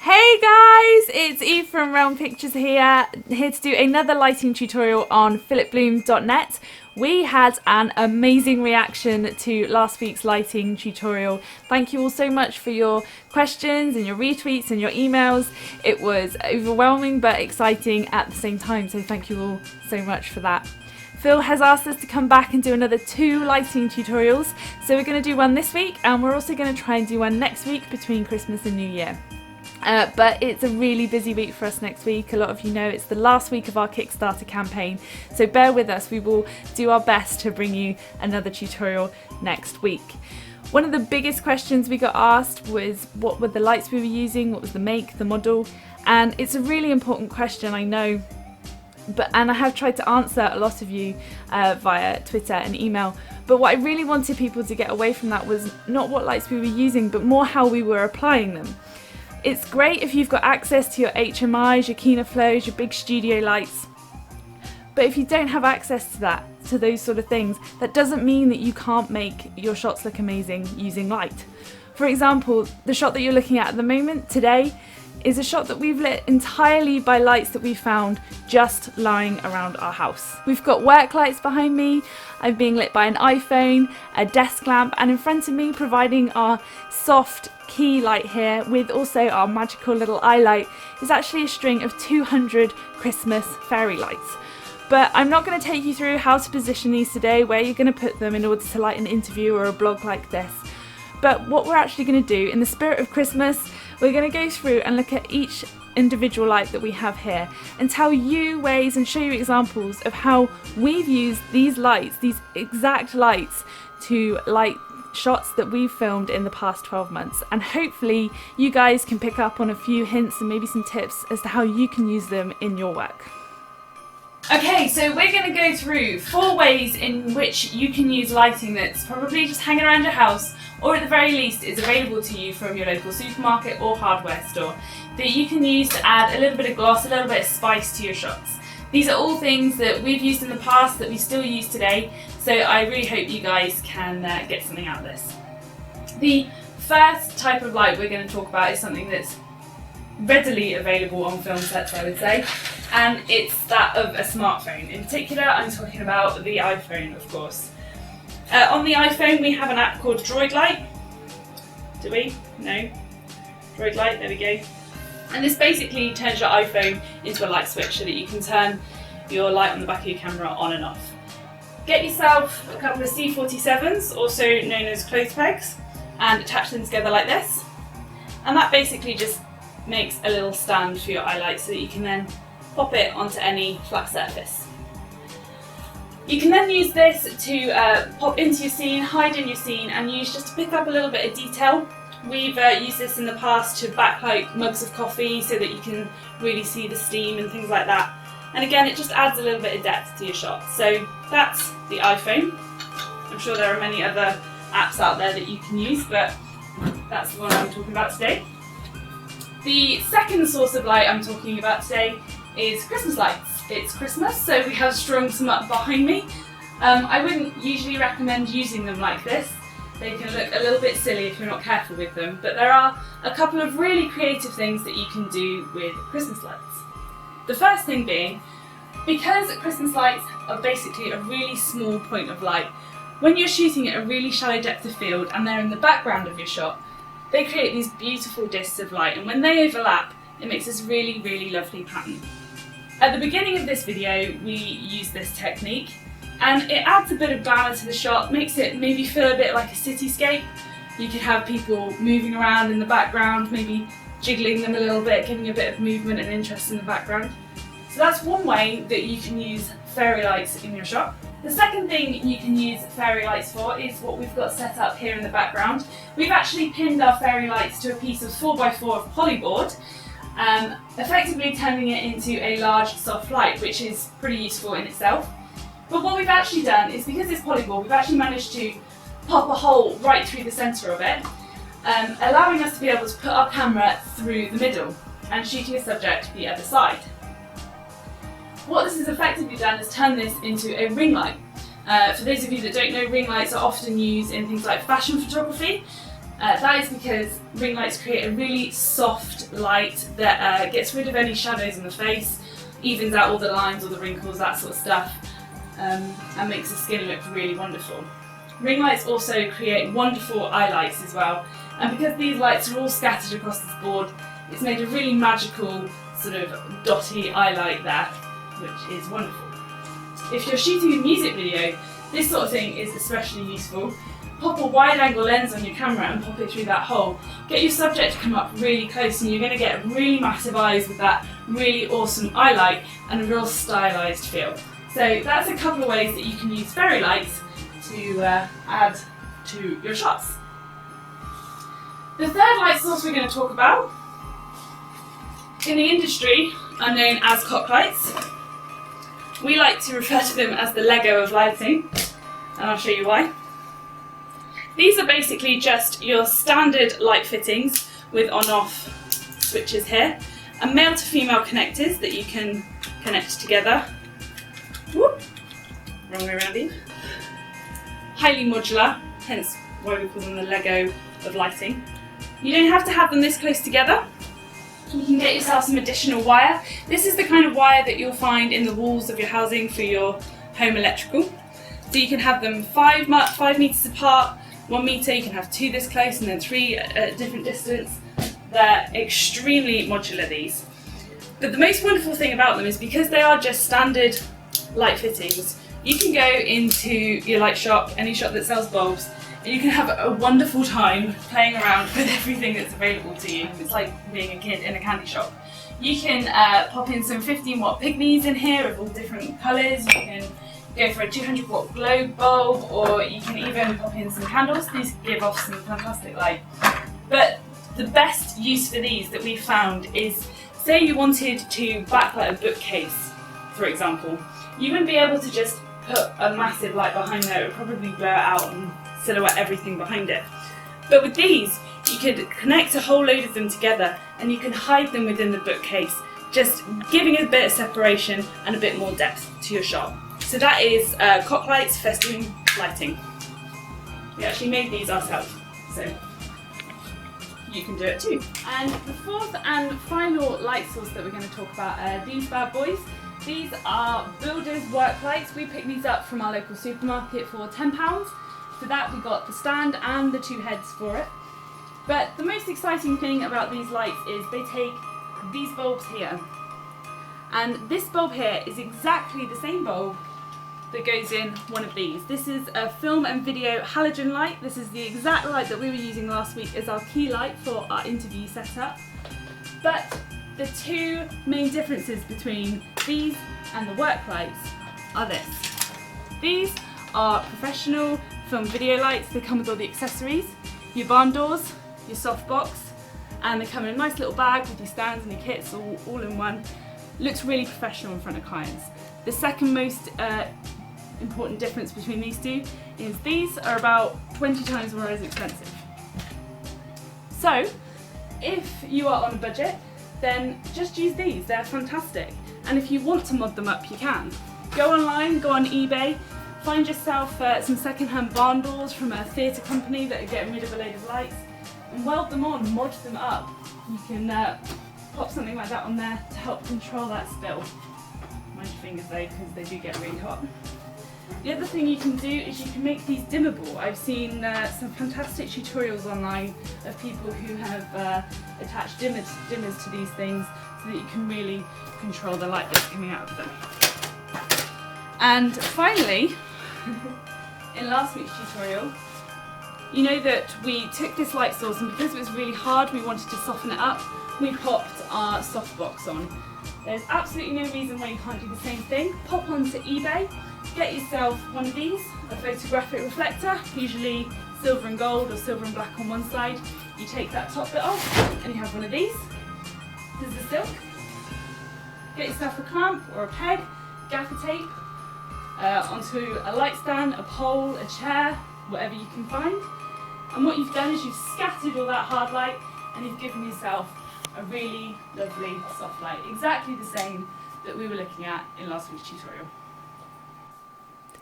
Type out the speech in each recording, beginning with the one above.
Hey guys, it's Eve from Realm Pictures here to do another lighting tutorial on philipbloom.net. We had an amazing reaction to last week's lighting tutorial. Thank you all so much for your questions and your retweets and your emails. It was overwhelming but exciting at the same time, so thank you all so much for that. Phil has asked us to come back and do another 2 lighting tutorials, so we're going to do one this week and we're also going to try and do one next week between Christmas and New Year. But it's a really busy week for us next week. A lot of you know it's the last week of our Kickstarter campaign, so bear with us. We will do our best to bring you another tutorial next week. One of the biggest questions we got asked was what were the lights we were using, what was the make, the model, and it's a really important question, I know, and I have tried to answer a lot of you via Twitter and email, but what I really wanted people to get away from that was not what lights we were using, but more how we were applying them. It's great if you've got access to your HMIs, your Kino Flows, your big studio lights, but if you don't have access to those sort of things, that doesn't mean that you can't make your shots look amazing using light. For example, the shot that you're looking at the moment today is a shot that we've lit entirely by lights that we found just lying around our house. We've got work lights behind me, I'm being lit by an iPhone, a desk lamp, and in front of me, providing our soft key light here with also our magical little eye light, is actually a string of 200 Christmas fairy lights. But I'm not going to take you through how to position these today, where you're going to put them in order to light an interview or a blog like this. But what we're actually going to do, in the spirit of Christmas, we're going to go through and look at each individual light that we have here and tell you ways and show you examples of how we've used these lights, these exact lights, to light shots that we've filmed in the past 12 months. And hopefully you guys can pick up on a few hints and maybe some tips as to how you can use them in your work. Okay, so we're going to go through 4 ways in which you can use lighting that's probably just hanging around your house, or at the very least is available to you from your local supermarket or hardware store, that you can use to add a little bit of gloss, a little bit of spice to your shots. These are all things that we've used in the past that we still use today, so I really hope you guys can get something out of this. The first type of light we're going to talk about is something that's readily available on film sets, I would say, and it's that of a smartphone. In particular, I'm talking about the iPhone, of course. On the iPhone we have an app called Droid Light. Do we? No? Droid Light, there we go. And this basically turns your iPhone into a light switch so that you can turn your light on the back of your camera on and off. Get yourself a couple of C47s, also known as clothes pegs, and attach them together like this. And that basically just makes a little stand for your eye light so that you can then pop it onto any flat surface. You can then use this to pop into your scene, hide in your scene, and use just to pick up a little bit of detail. We've used this in the past to backlight mugs of coffee so that you can really see the steam and things like that. And again, it just adds a little bit of depth to your shot. So that's the iPhone. I'm sure there are many other apps out there that you can use, but that's the one I'm talking about today. The second source of light I'm talking about today is Christmas lights. It's Christmas, so we have strung some up behind me. I wouldn't usually recommend using them like this. They can look a little bit silly if you're not careful with them, but there are a couple of really creative things that you can do with Christmas lights. The first thing being, because Christmas lights are basically a really small point of light, when you're shooting at a really shallow depth of field and they're in the background of your shot, they create these beautiful discs of light, and when they overlap, it makes this really, really lovely pattern. At the beginning of this video, we use this technique, and it adds a bit of glamour to the shot, makes it maybe feel a bit like a cityscape. You could have people moving around in the background, maybe jiggling them a little bit, giving a bit of movement and interest in the background. So that's one way that you can use fairy lights in your shot. The second thing you can use fairy lights for is what we've got set up here in the background. We've actually pinned our fairy lights to a piece of 4x4 of polyboard, effectively turning it into a large soft light, which is pretty useful in itself. But what we've actually done is, because it's polyboard, we've actually managed to pop a hole right through the centre of it, allowing us to be able to put our camera through the middle and shooting a subject the other side. What this has effectively done is turn this into a ring light. For those of you that don't know, ring lights are often used in things like fashion photography, That is because ring lights create a really soft light that gets rid of any shadows on the face, evens out all the lines, all the wrinkles, that sort of stuff, and makes the skin look really wonderful. Ring lights also create wonderful eye lights as well, and because these lights are all scattered across this board, it's made a really magical sort of dotty eye light there, which is wonderful. If you're shooting a music video, this sort of thing is especially useful. Pop a wide angle lens on your camera and pop it through that hole. Get your subject to come up really close and you're going to get really massive eyes with that really awesome eye light and a real stylised feel. So that's a couple of ways that you can use fairy lights to add to your shots. The third light source we're going to talk about in the industry are known as cock lights. We like to refer to them as the Lego of lighting, and I'll show you why. These are basically just your standard light fittings with on-off switches here, and male to female connectors that you can connect together. Whoop. Wrong way around here. Highly modular, hence why we call them the Lego of lighting. You don't have to have them this close together. You can get yourself some additional wire. This is the kind of wire that you'll find in the walls of your housing for your home electrical. So you can have them 5 metres apart, 1 metre, you can have 2 this close and then 3 at a different distance. They're extremely modular, these. But the most wonderful thing about them is because they are just standard light fittings, you can go into your light shop, any shop that sells bulbs, and you can have a wonderful time playing around with everything that's available to you. It's like being a kid in a candy shop. You can pop in some 15 watt pygmies in here of all different colours. You can go for a 200 watt globe bulb, or you can even pop in some candles. These give off some fantastic light. But the best use for these that we've found is, say you wanted to backlight a bookcase, for example. You wouldn't be able to just put a massive light behind there, it would probably blur out and silhouette everything behind it. But with these, you could connect a whole load of them together and you can hide them within the bookcase, just giving a bit of separation and a bit more depth to your shot. So that is cock lights, festoon lighting. We actually made these ourselves, so you can do it too. And the fourth and final light source that we're going to talk about are these bad boys. These are Builder's work lights. We picked these up from our local supermarket for £10. For that we got the stand and the 2 heads for it. But the most exciting thing about these lights is they take these bulbs here. And this bulb here is exactly the same bulb that goes in one of these. This is a film and video halogen light. This is the exact light that we were using last week as our key light for our interview setup. But the 2 main differences between these and the work lights are this. These are professional film video lights. They come with all the accessories, your barn doors, your softbox, and they come in a nice little bag with your stands and your kits all in one. Looks really professional in front of clients. The second most important difference between these 2 is these are about 20 times more as expensive. So if you are on a budget, then just use these, they're fantastic. And if you want to mod them up, you can. Go online, go on eBay, find yourself some second-hand barn doors from a theatre company that are getting rid of a load of lights, and weld them on, mod them up. You can pop something like that on there to help control that spill. Mind your fingers though, because they do get really hot. The other thing you can do is you can make these dimmable. I've seen some fantastic tutorials online of people who have attached dimmers to these things so that you can really control the light that's coming out of them. And finally, in last week's tutorial, you know that we took this light source and because it was really hard, we wanted to soften it up, we popped our softbox on. There's absolutely no reason why you can't do the same thing. Pop onto eBay, get yourself one of these, a photographic reflector, usually silver and gold or silver and black on one side. You take that top bit off and you have one of these. This is the silk. Get yourself a clamp or a peg, gaffer tape, onto a light stand, a pole, a chair, whatever you can find. And what you've done is you've scattered all that hard light and you've given yourself a really lovely soft light, exactly the same that we were looking at in last week's tutorial.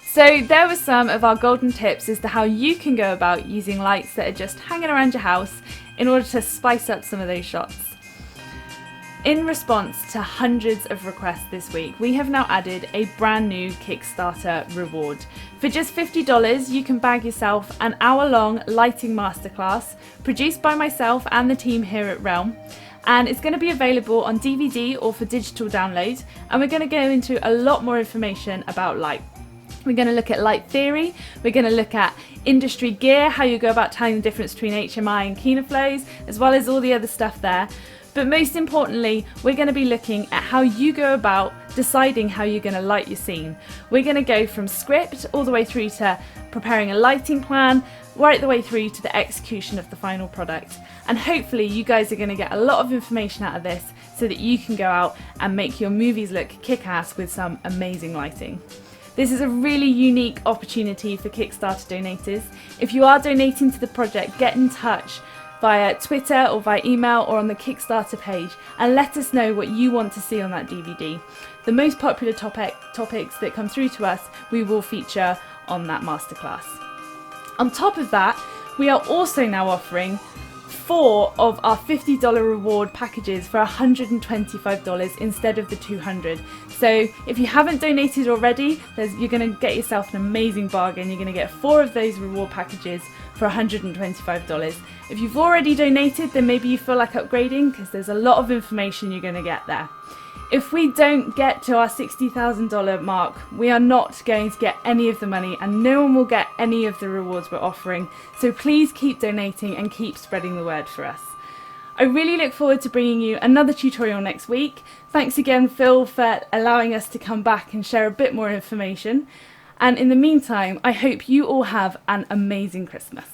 So there were some of our golden tips as to how you can go about using lights that are just hanging around your house in order to spice up some of those shots. In response to hundreds of requests this week, we have now added a brand new Kickstarter reward. For just $50, you can bag yourself an hour-long lighting masterclass produced by myself and the team here at Realm. And it's going to be available on DVD or for digital download. And we're going to go into a lot more information about light. We're going to look at light theory, we're going to look at industry gear, how you go about telling the difference between HMI and keener flows, as well as all the other stuff there. But most importantly, we're going to be looking at how you go about deciding how you're going to light your scene. We're going to go from script all the way through to preparing a lighting plan, right the way through to the execution of the final product. And hopefully you guys are going to get a lot of information out of this so that you can go out and make your movies look kick-ass with some amazing lighting. This is a really unique opportunity for Kickstarter donators. If you are donating to the project, get in touch via Twitter or via email or on the Kickstarter page and let us know what you want to see on that DVD. The most popular topics that come through to us, we will feature on that masterclass. On top of that, we are also now offering 4 of our $50 reward packages for $125 instead of the $200. So if you haven't donated already, you're going to get yourself an amazing bargain. You're going to get 4 of those reward packages for $125. If you've already donated, then maybe you feel like upgrading because there's a lot of information you're going to get there. If we don't get to our $60,000 mark, we are not going to get any of the money and no one will get any of the rewards we're offering. So please keep donating and keep spreading the word for us. I really look forward to bringing you another tutorial next week. Thanks again, Phil, for allowing us to come back and share a bit more information. And in the meantime, I hope you all have an amazing Christmas.